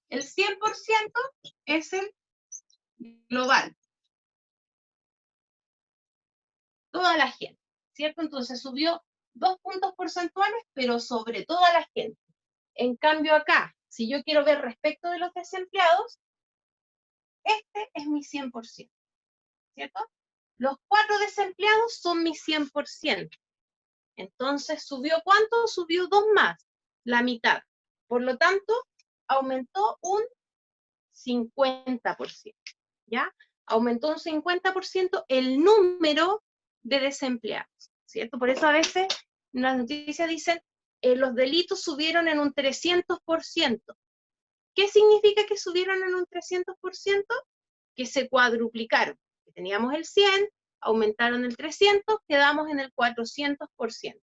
el 100% es el global. Toda la gente, ¿cierto? Entonces subió 2 puntos porcentuales, pero sobre toda la gente. En cambio acá, si yo quiero ver respecto de los desempleados, este es mi 100%, ¿cierto? Los 4 desempleados son mi 100%. Entonces, ¿subió cuánto? Subió 2 más, la mitad. Por lo tanto, aumentó un 50%, ¿ya? Aumentó un 50% el número de desempleados, ¿cierto? Por eso a veces las noticias dicen, los delitos subieron en un 300%. ¿Qué significa que subieron en un 300%? Que se cuadruplicaron. Teníamos el 100, aumentaron el 300, quedamos en el 400%.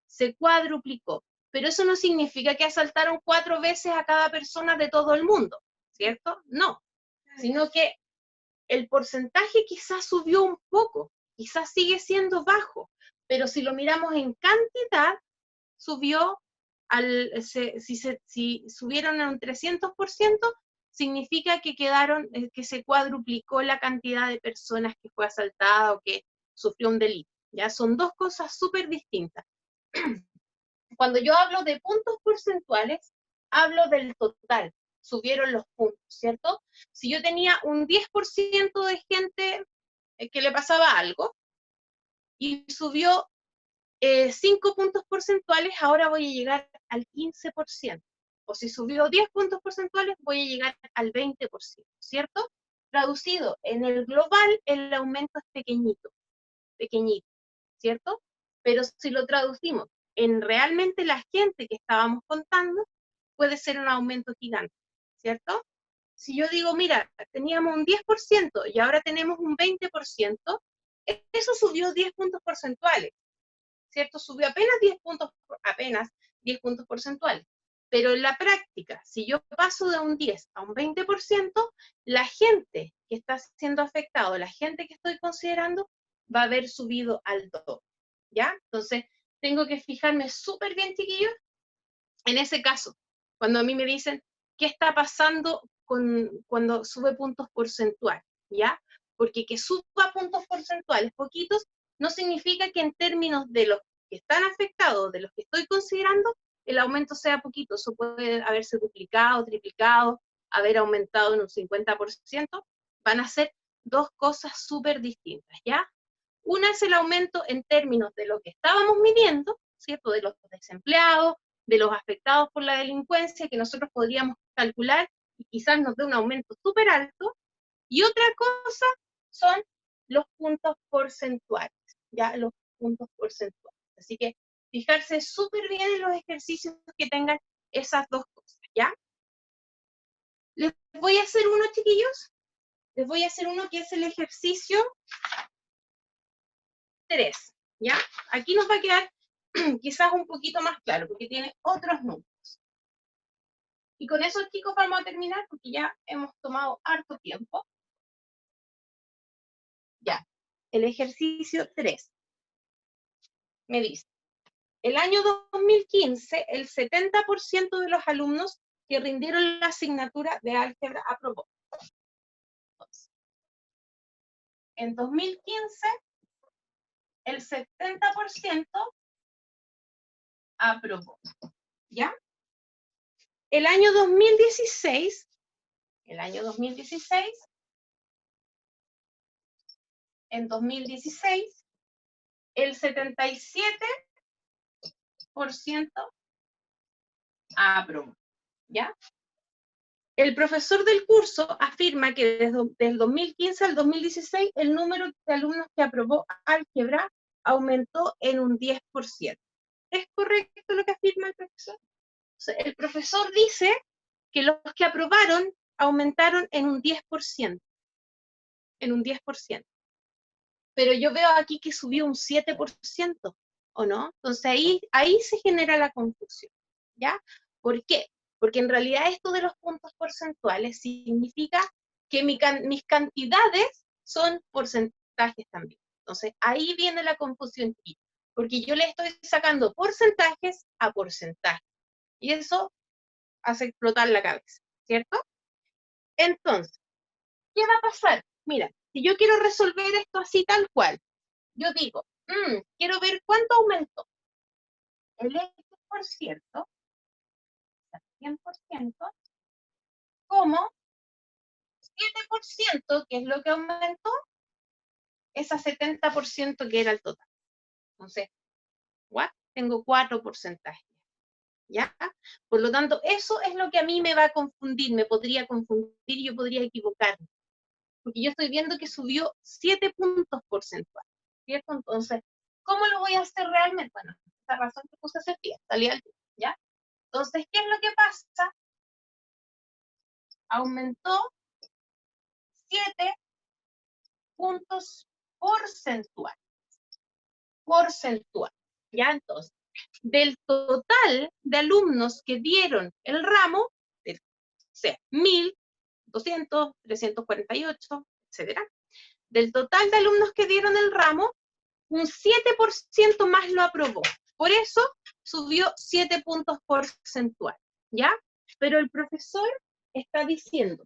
Se cuadruplicó. Pero eso no significa que asaltaron 4 veces a cada persona de todo el mundo, ¿cierto? No, sino que el porcentaje quizás subió un poco, quizás sigue siendo bajo, pero si lo miramos en cantidad, subió, si subieron en un 300%, significa que que se cuadruplicó la cantidad de personas que fue asaltada o que sufrió un delito. Ya son dos cosas súper distintas. Cuando yo hablo de puntos porcentuales, hablo del total. Subieron los puntos, ¿cierto? Si yo tenía un 10% de gente que le pasaba algo y subió 5 puntos porcentuales, ahora voy a llegar al 15%. O si subió 10 puntos porcentuales, voy a llegar al 20%, ¿cierto? Traducido, en el global el aumento es pequeñito, pequeñito, ¿cierto? Pero si lo traducimos en realmente la gente que estábamos contando, puede ser un aumento gigante, ¿cierto? Si yo digo, mira, teníamos un 10% y ahora tenemos un 20%, eso subió 10 puntos porcentuales, ¿cierto? Subió apenas 10 puntos porcentuales. Pero en la práctica, si yo paso de un 10 a un 20%, la gente que está siendo afectada, la gente que estoy considerando, va a haber subido al doble, ¿ya? Entonces, tengo que fijarme súper bien, chiquillos, en ese caso, cuando a mí me dicen, ¿qué está pasando cuando sube puntos porcentuales? ¿Ya? Porque que suba puntos porcentuales poquitos, no significa que en términos de los que están afectados, de los que estoy considerando, el aumento sea poquito. Eso puede haberse duplicado, triplicado, haber aumentado en un 50%. Van a ser dos cosas súper distintas, ¿ya? Una es el aumento en términos de lo que estábamos midiendo, ¿cierto? De los desempleados, de los afectados por la delincuencia, que nosotros podríamos calcular y quizás nos dé un aumento súper alto. Y otra cosa son los puntos porcentuales, ¿ya? Los puntos porcentuales. Así que fijarse súper bien en los ejercicios que tengan esas dos cosas, ¿ya? Les voy a hacer uno, chiquillos. Les voy a hacer uno que es el ejercicio 3, ¿ya? Aquí nos va a quedar quizás un poquito más claro, porque tiene otros números. Y con eso, chicos, vamos a terminar, porque ya hemos tomado harto tiempo. Ya, el ejercicio 3. Me dice, el año 2015, el 70% de los alumnos que rindieron la asignatura de álgebra aprobó. Entonces, en 2015, el el 70% aprobó, ¿ya? El año 2016, en 2016, el 77% aprobó, ¿ya? El profesor del curso afirma que desde el 2015 al 2016 el número de alumnos que aprobó álgebra aumentó en un 10%. ¿Es correcto lo que afirma el profesor? O sea, el profesor dice que los que aprobaron aumentaron en un 10%. En un 10%. Pero yo veo aquí que subió un 7%, ¿o no? Entonces ahí se genera la confusión, ¿ya? ¿Por qué? Porque en realidad esto de los puntos porcentuales significa que mis cantidades son porcentajes también. Entonces ahí viene la confusión, porque yo le estoy sacando porcentajes a porcentajes. Y eso hace explotar la cabeza, ¿cierto? Entonces, ¿qué va a pasar? Mira, si yo quiero resolver esto así tal cual, yo digo, quiero ver cuánto aumentó el X%, 100%, como 7%, que es lo que aumentó, es a 70% que era el total. Entonces, tengo 4 porcentajes, ¿ya? Por lo tanto, eso es lo que a mí me va a confundir, me podría confundir, yo podría equivocarme, porque yo estoy viendo que subió 7 puntos porcentuales, ¿cierto? Entonces, ¿cómo lo voy a hacer realmente? Bueno, esta razón que puse a hacer salía al tiempo, ¿ya? Entonces, ¿qué es lo que pasa? Aumentó 7 puntos porcentuales. ¿Ya? Entonces, del total de alumnos que dieron el ramo, o sea, 1000, 200, 348, etcétera, del total de alumnos que dieron el ramo, un 7% más lo aprobó. Por eso subió 7 puntos porcentuales, ¿ya? Pero el profesor está diciendo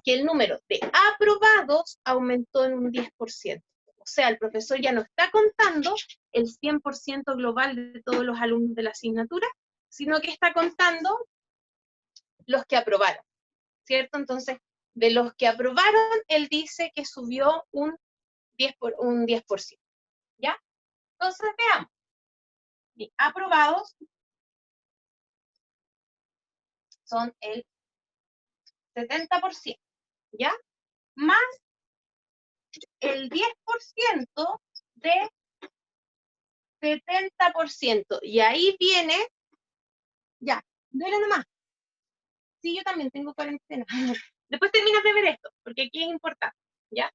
que el número de aprobados aumentó en un 10%. O sea, el profesor ya no está contando el 100% global de todos los alumnos de la asignatura, sino que está contando los que aprobaron, ¿cierto? Entonces, de los que aprobaron, él dice que subió un 10%, ¿ya? Entonces, veamos. Bien, aprobados son el 70%, ¿ya? Más el 10% de 70%. Y ahí viene, ya, dale nomás. Sí, yo también tengo cuarentena. Después terminas de ver esto, porque aquí es importante, ¿ya?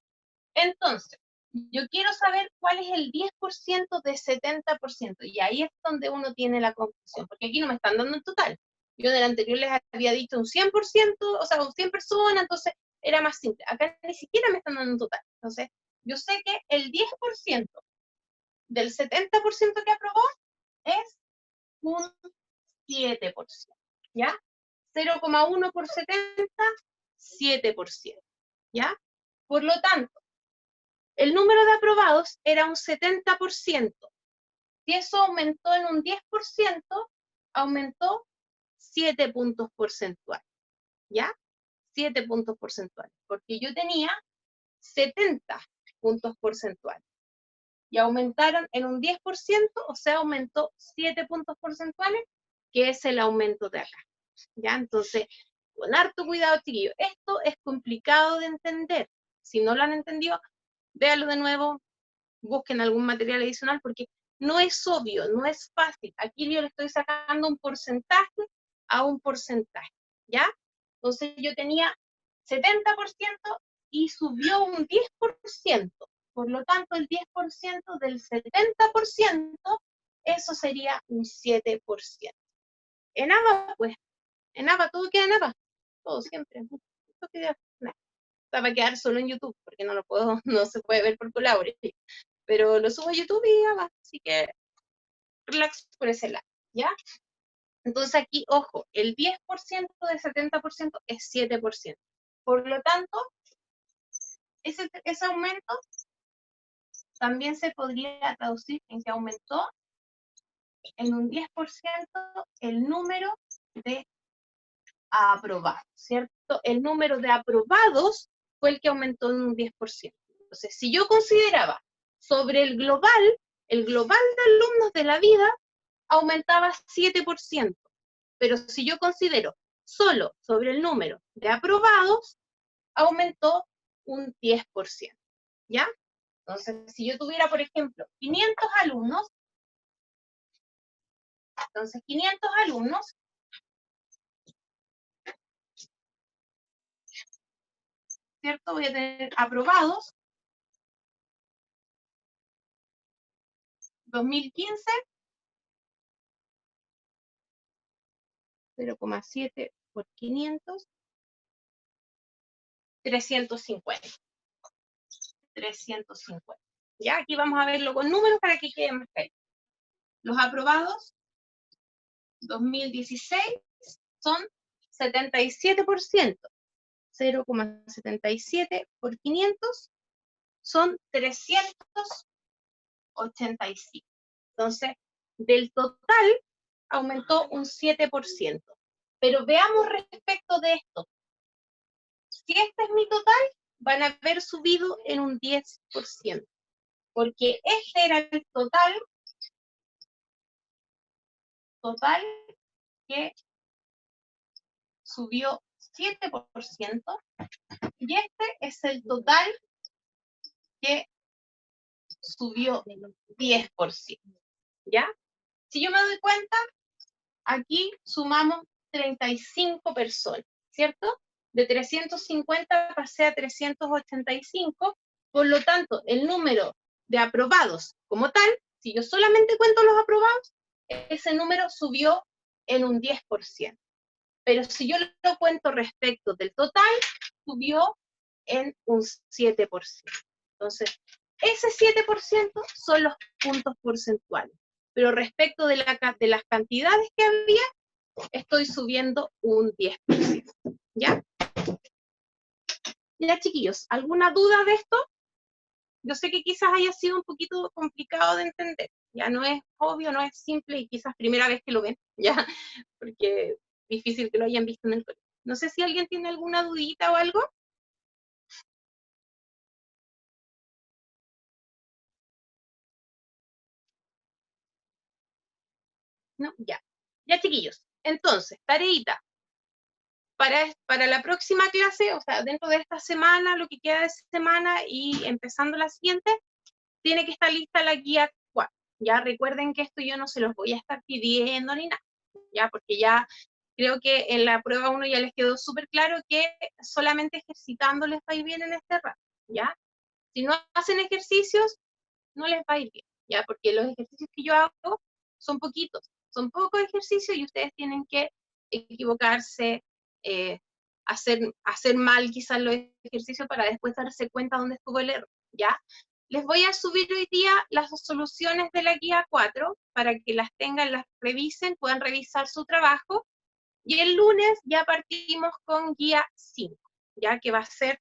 Entonces, yo quiero saber cuál es el 10% de 70%. Y ahí es donde uno tiene la confusión, porque aquí no me están dando el total. Yo en el anterior les había dicho un 100%, o sea, un 100 personas, entonces era más simple. Acá ni siquiera me están dando un total. Entonces, yo sé que el 10% del 70% que aprobó es un 7%, ¿ya? 0,1 por 70, 7%, ¿ya? Por lo tanto, el número de aprobados era un 70%. Si eso aumentó en un 10%, aumentó 7 puntos porcentuales, ¿ya? 7 puntos porcentuales, porque yo tenía 70 puntos porcentuales y aumentaron en un 10%, o sea, aumentó 7 puntos porcentuales, que es el aumento de acá, ¿ya? Entonces, con harto cuidado, chiquillos. Esto es complicado de entender. Si no lo han entendido, véanlo de nuevo, busquen algún material adicional, porque no es obvio, no es fácil. Aquí yo le estoy sacando un porcentaje a un porcentaje, ¿ya? Entonces yo tenía 70% y subió un 10%. Por lo tanto, el 10% del 70%, eso sería un 7%. En ABA, pues, en ABA, todo queda en ABA. Todo siempre. Esto queda, va a quedar solo en YouTube, porque no lo puedo, no se puede ver por Colabore. Pero lo subo a YouTube y ya va. Así que relax por ese lado, ¿ya? Entonces aquí, ojo, el 10% de 70% es 7%. Por lo tanto, ese aumento también se podría traducir en que aumentó en un 10% el número de aprobados, ¿cierto? El número de aprobados fue el que aumentó en un 10%. Entonces, si yo consideraba sobre el global de alumnos de la vida aumentaba 7%, pero si yo considero solo sobre el número de aprobados, aumentó un 10%, ¿ya? Entonces, si yo tuviera, por ejemplo, 500 alumnos, entonces 500 alumnos, ¿cierto? Voy a tener aprobados 2015, 0,7 por 500, 350. 350. Ya, aquí vamos a verlo con números para que quede más claro. Los aprobados 2016 son 77%. 0,77 por 500 son 385. Entonces, del total aumentó un 7%. Pero veamos respecto de esto. Si este es mi total, van a haber subido en un 10%. Porque este era el total que subió 7%, y este es el total que subió 10%, ¿ya? Si yo me doy cuenta, aquí sumamos 35 personas, ¿cierto? De 350 pasé a 385, por lo tanto, el número de aprobados como tal, si yo solamente cuento los aprobados, ese número subió en un 10%. Pero si yo lo cuento respecto del total, subió en un 7%. Entonces, ese 7% son los puntos porcentuales. Pero respecto de las cantidades que había, estoy subiendo un 10%. ¿Ya? Ya, chiquillos, ¿alguna duda de esto? Yo sé que quizás haya sido un poquito complicado de entender. Ya no es obvio, no es simple y quizás primera vez que lo ven, ¿ya? Porque es difícil que lo hayan visto en el colegio. No sé si alguien tiene alguna dudita o algo. No, ya. Ya, chiquillos. Entonces, tareita. Para la próxima clase, o sea, dentro de esta semana, lo que queda de semana y empezando la siguiente, tiene que estar lista la guía 4. Ya recuerden que esto yo no se los voy a estar pidiendo ni nada, ya, porque ya creo que en la prueba 1 ya les quedó súper claro que solamente ejercitando les va a ir bien en este rato, ¿ya? Si no hacen ejercicios, no les va a ir bien, ¿ya? Porque los ejercicios que yo hago son poquitos, son pocos ejercicios y ustedes tienen que equivocarse, hacer mal quizás los ejercicios para después darse cuenta dónde estuvo el error, ¿ya? Les voy a subir hoy día las soluciones de la guía 4 para que las tengan, las revisen, puedan revisar su trabajo. Y el lunes ya partimos con guía 5, ya que va a ser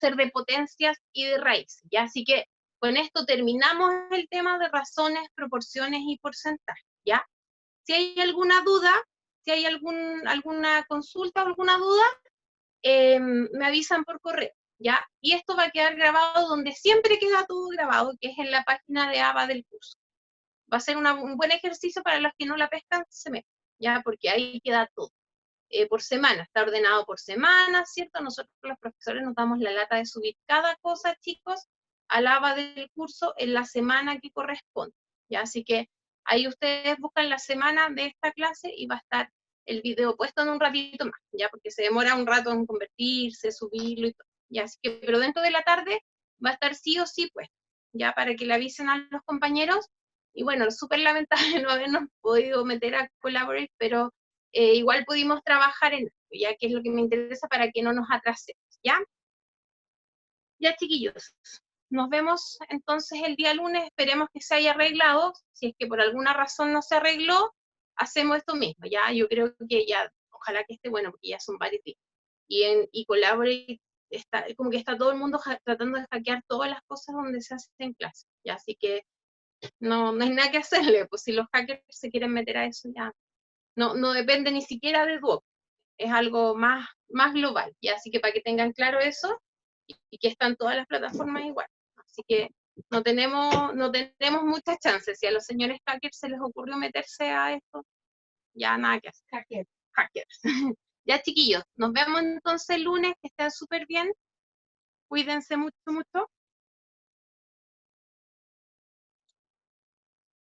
de potencias y de raíces, ¿ya? Así que con esto terminamos el tema de razones, proporciones y porcentajes, ¿ya? Si hay alguna duda, si hay alguna consulta o alguna duda, me avisan por correo, ¿ya? Y esto va a quedar grabado donde siempre queda todo grabado, que es en la página de ABA del curso. Va a ser un buen ejercicio para los que no la pescan, se metan, ¿ya? Porque ahí queda todo. Por semana, está ordenado por semana, ¿cierto? Nosotros los profesores nos damos la lata de subir cada cosa, chicos, al ABA del curso en la semana que corresponde, ¿ya? Así que ahí ustedes buscan la semana de esta clase y va a estar el video puesto en un ratito más, ¿ya? Porque se demora un rato en convertirse, subirlo y todo, ¿ya? Así que, pero dentro de la tarde va a estar sí o sí puesto, ¿ya? Para que le avisen a los compañeros. Y bueno, súper lamentable no habernos podido meter a Collaborate, pero igual pudimos trabajar en esto, ya que es lo que me interesa para que no nos atrasemos, ¿ya? Ya, chiquillos, nos vemos entonces el día lunes, esperemos que se haya arreglado, si es que por alguna razón no se arregló, hacemos esto mismo, ¿ya? Yo creo que ya, ojalá que esté bueno, porque ya son varios días. y Collaborate está, como que está todo el mundo tratando de hackear todas las cosas donde se hace en clase, ¿ya? Así que no hay nada que hacerle, pues si los hackers se quieren meter a eso ya, no depende ni siquiera de Duoc, es algo más global, ¿ya? Así que para que tengan claro eso, y que están todas las plataformas igual. Así que no tenemos muchas chances. Si a los señores hackers se les ocurrió meterse a esto, ya nada que hacer. Hackers. Ya, chiquillos, nos vemos entonces el lunes, que estén súper bien. Cuídense mucho, mucho.